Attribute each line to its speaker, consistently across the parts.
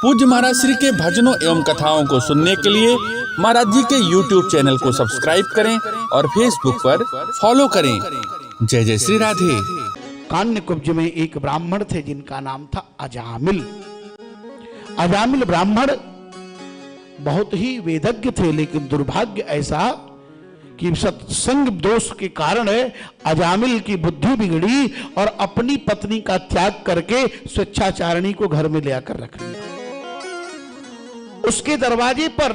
Speaker 1: पूज्य महाराज श्री के भजनों एवं कथाओं को सुनने के लिए महाराज जी के YouTube चैनल को सब्सक्राइब करें और Facebook पर फॉलो करें। जय जय श्री राधे।
Speaker 2: कान्यकुब्ज में एक ब्राह्मण थे जिनका नाम था अजामिल। अजामिल ब्राह्मण बहुत ही वेदज्ञ थे, लेकिन दुर्भाग्य ऐसा कि सत्संग दोष के कारण अजामिल की बुद्धि बिगड़ी और अपनी पत्नी का त्याग करके स्वेच्छाचारिणी को घर में ले आकर रख लिया। उसके दरवाजे पर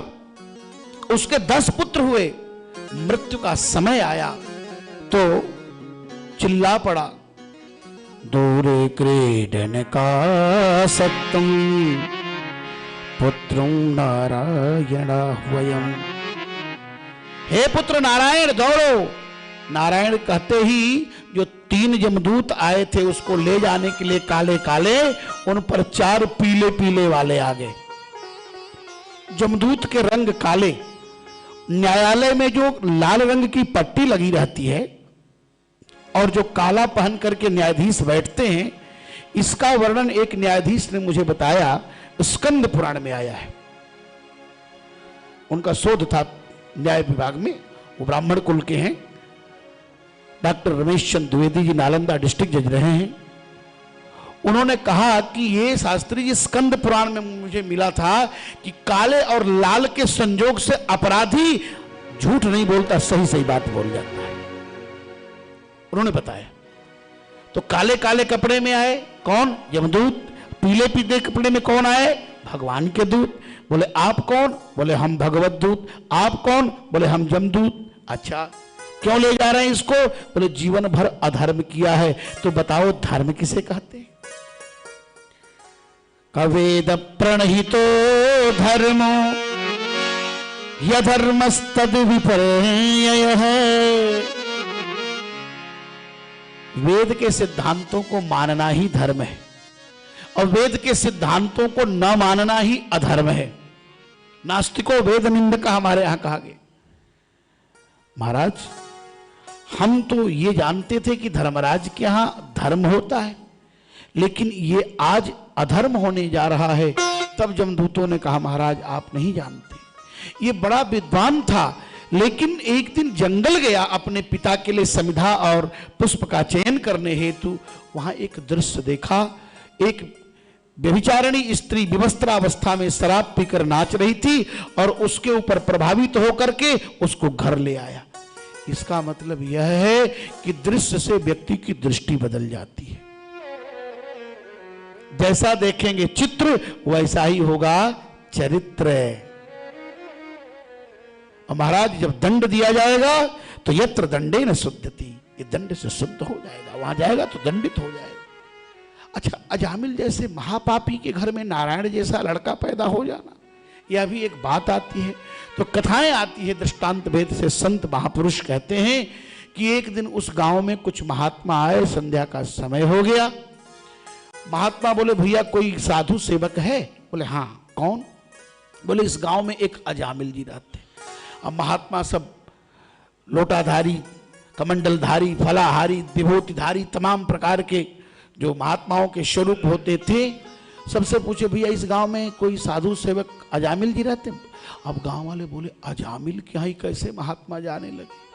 Speaker 2: उसके 10 पुत्र हुए। मृत्यु का समय आया तो चिल्ला पड़ा, दूरे क्रीडन का सत्यम पुत्रं नारायण वयम। हे पुत्र नारायण दौड़ो। नारायण कहते ही जो 3 यमदूत आए थे उसको ले जाने के लिए काले काले, उन पर 4 पीले पीले वाले आ गए। यमदूत के रंग काले। न्यायालय में जो लाल रंग की पट्टी लगी रहती है और जो काला पहन करके न्यायाधीश बैठते हैं, इसका वर्णन एक न्यायाधीश ने मुझे बताया, स्कंद पुराण में आया है। उनका शोध था न्याय विभाग में, वो ब्राह्मण कुल के हैं। डॉक्टर रमेश चंद्र द्विवेदी जी नालंदा डिस्ट्रिक्ट जज रहे हैं। उन्होंने कहा कि ये शास्त्री जी स्कंद पुराण में मुझे मिला था कि काले और लाल के संयोग से अपराधी झूठ नहीं बोलता, सही सही बात बोल जाता है। उन्होंने बताया। तो काले काले कपड़े में आए कौन? यमदूत। पीले पीले कपड़े में कौन आए? भगवान के दूत। बोले आप कौन? बोले हम भगवत दूत। आप कौन? बोले हम जमदूत। अच्छा, क्यों ले जा रहे हैं इसको? बोले जीवन भर अधर्म किया है। तो बताओ धर्म किसे कहते हैं? कवेद प्रणहितो धर्मो यधर्मस्तद विपर्ययः। वेद के सिद्धांतों को मानना ही धर्म है और वेद के सिद्धांतों को न मानना ही अधर्म है। नास्तिको वेद निंदक हमारे यहां कहा गया। महाराज, हम तो ये जानते थे कि धर्मराज के यहां धर्म होता है, लेकिन ये आज अधर्म होने जा रहा है। तब जमदूतों ने कहा, महाराज आप नहीं जानते। ये बड़ा विद्वान था, लेकिन एक दिन जंगल गया अपने पिता के लिए समिधा और पुष्प का चयन करने हेतु। वहां एक दृश्य देखा। एक व्यभिचारिणी स्त्री विवस्त्रावस्था में शराब पीकर नाच रही थी और उसके ऊपर प्रभावित होकर के उसको घर ले आया। इसका मतलब यह है कि दृश्य से व्यक्ति की दृष्टि बदल जाती है। जैसा देखेंगे चित्र, वैसा ही होगा चरित्र। और महाराज जब दंड दिया जाएगा तो यत्र दंडे न शुद्धति, ये दंड से शुद्ध हो जाएगा। वहां जाएगा तो दंडित हो जाएगा। अच्छा, अजामिल जैसे महापापी के घर में नारायण जैसा लड़का पैदा हो जाना, यह भी एक बात आती है। तो कथाएं आती है दृष्टांत भेद से। संत महापुरुष कहते हैं कि एक दिन उस गांव में कुछ महात्मा आए। संध्या का समय हो गया। महात्मा बोले, भैया कोई साधु सेवक है? बोले हाँ। कौन? बोले इस गांव में एक अजामिल जी रहते। अब महात्मा सब लोटाधारी, कमंडलधारी, फलाहारी, विभूतिधारी, तमाम प्रकार के जो महात्माओं के स्वरूप होते थे, सबसे पूछे, भैया इस गांव में कोई साधु सेवक अजामिल जी रहते? अब गांव वाले बोले, अजामिल के यहाँ कैसे महात्मा जाने लगे।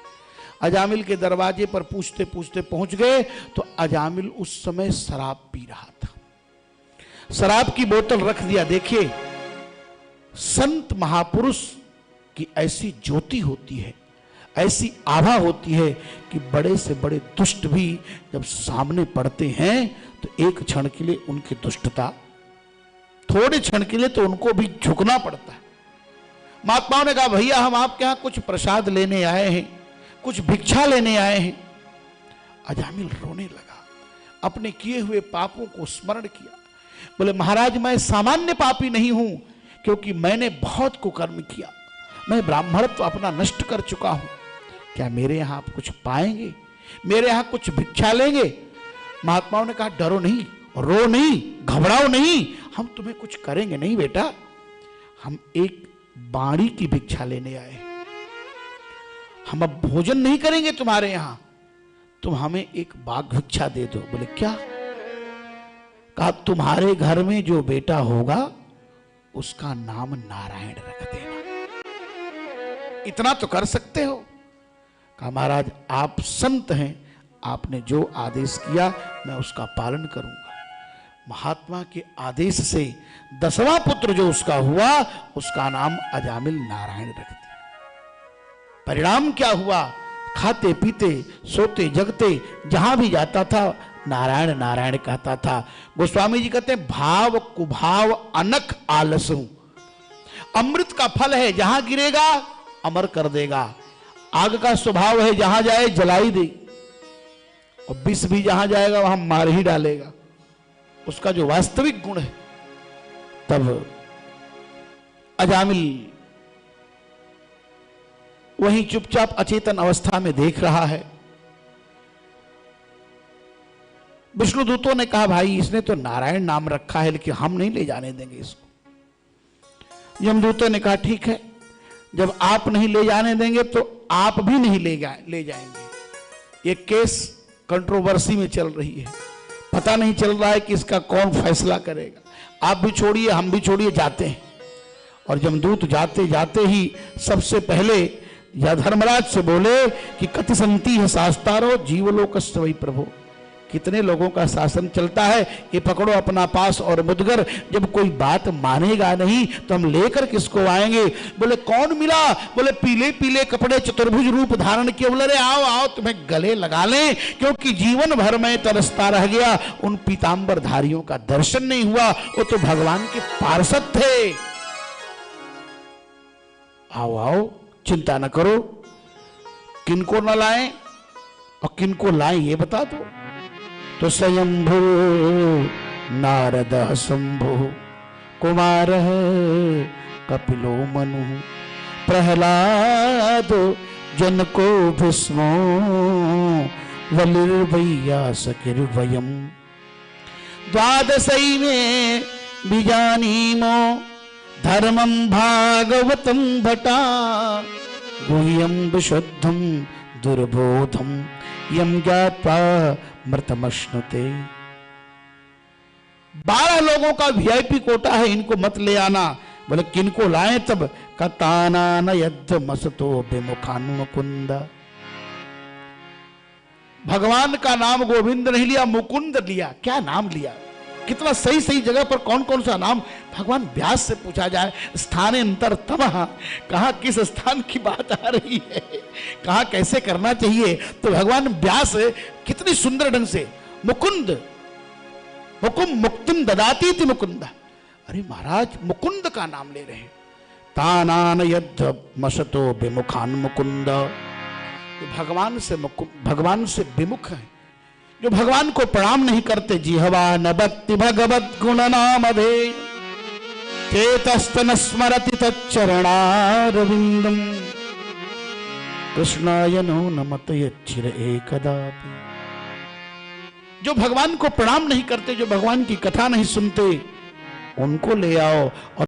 Speaker 2: अजामिल के दरवाजे पर पूछते पूछते पहुंच गए तो अजामिल उस समय शराब पी रहा था। शराब की बोतल रख दिया। देखिए, संत महापुरुष की ऐसी ज्योति होती है, ऐसी आभा होती है कि बड़े से बड़े दुष्ट भी जब सामने पड़ते हैं तो एक क्षण के लिए उनकी दुष्टता, थोड़े क्षण के लिए तो उनको भी झुकना पड़ता है। महात्माओं ने कहा, भैया हम आपके यहां कुछ प्रसाद लेने आए हैं, कुछ भिक्षा लेने आए हैं। अजामिल रोने लगा, अपने किए हुए पापों को स्मरण किया। बोले महाराज, मैं सामान्य पापी नहीं हूं, क्योंकि मैंने बहुत कुकर्म किया। मैं ब्राह्मणत्व अपना नष्ट कर चुका हूं। क्या मेरे यहां आप कुछ पाएंगे? मेरे यहां कुछ भिक्षा लेंगे? महात्माओं ने कहा, डरो नहीं, रो नहीं, घबराओ नहीं, हम तुम्हें कुछ करेंगे नहीं बेटा। हम एक बाड़ी की भिक्षा लेने आए। हम अब भोजन नहीं करेंगे तुम्हारे यहां, तुम हमें एक बाघ भिक्षा दे दो। बोले क्या? कहा तुम्हारे घर में जो बेटा होगा उसका नाम नारायण रख देना। इतना तो कर सकते हो। कहा महाराज आप संत हैं, आपने जो आदेश किया मैं उसका पालन करूंगा। महात्मा के आदेश से 10वां पुत्र जो उसका हुआ उसका नाम अजामिल नारायण रख दिया। परिणाम क्या हुआ? खाते पीते सोते जगते जहां भी जाता था नारायण नारायण कहता था। गोस्वामी जी कहते हैं भाव कुभाव अनख आलसु, अमृत का फल है जहां गिरेगा अमर कर देगा। आग का स्वभाव है जहां जाए जलाई दे, और विष भी जहां जाएगा वहां मार ही डालेगा। उसका जो वास्तविक गुण है। तब अजामिल वहीं चुपचाप अचेतन अवस्था में देख रहा है। विष्णुदूतों ने कहा भाई इसने तो नारायण नाम रखा है लेकिन हम नहीं ले जाने देंगे इसको। यमदूतों ने कहा ठीक है, जब आप नहीं ले जाने देंगे तो आप भी नहीं ले जाएंगे। ये केस कंट्रोवर्सी में चल रही है, पता नहीं चल रहा है कि इसका कौन फैसला करेगा। आप भी छोड़िए हम भी छोड़िए, जाते हैं। और यमदूत जाते जाते ही सबसे पहले या धर्मराज से बोले कि कति संति है शास्तारो जीवलोकस्य वै प्रभो, कितने लोगों का शासन चलता है, ये पकड़ो अपना पास और मुदगर, जब कोई बात मानेगा नहीं तो हम लेकर किसको आएंगे। बोले कौन मिला? बोले पीले पीले कपड़े चतुर्भुज रूप धारण किए। बोले अरे आओ आओ तुम्हें गले लगा लें, क्योंकि जीवन भर में तरसता रह गया, उन पीतांबर धारियों का दर्शन नहीं हुआ, वो तो भगवान के पार्षद थे। आओ आओ चिंता न करो, किनको न लाएं और किनको लाएं ये बता दो। तो स्वयंभू नारद शंभु कुमार कपिलो मनु प्रहलाद जनको भीष्मो वलिर्वैया सकिर्वयम् द्वादशै में बीजानीमो धर्मं भागवतं भटा गुह्यं विशुद्धं दुर्बोधं यम ज्ञात्वा मृतमश्नुते। 12 लोगों का वीआईपी कोटा है, इनको मत ले आना। बोले किनको लाए? तब कताना न यद्ध मसतो विमुखान मुकुंद। भगवान का नाम गोविंद नहीं लिया, मुकुंद लिया। क्या नाम लिया, कितना सही सही जगह पर कौन कौन सा नाम। भगवान व्यास से पूछा जाए स्थाने अंतर तमः, कहा किस स्थान की बात आ रही है, कहा कैसे करना चाहिए। तो भगवान व्यास कितनी सुंदर ढंग से मुकुंद हुकुम मुक्तिम ददाती थी मुकुंद। अरे महाराज मुकुंद का नाम ले रहे हैं। तानान यद्ध मसतो विमुखान मुकुंद, भगवान से विमुख है, जो भगवान को प्रणाम नहीं करते। जिह्वा न भक्ति भगवत गुण नामधे चेतस्तन स्मरति तच्चरणारविंदम कृष्णाय नो नमत यच्छिर एकदापि। जो भगवान को प्रणाम नहीं करते, जो भगवान की कथा नहीं सुनते, उनको ले आओ और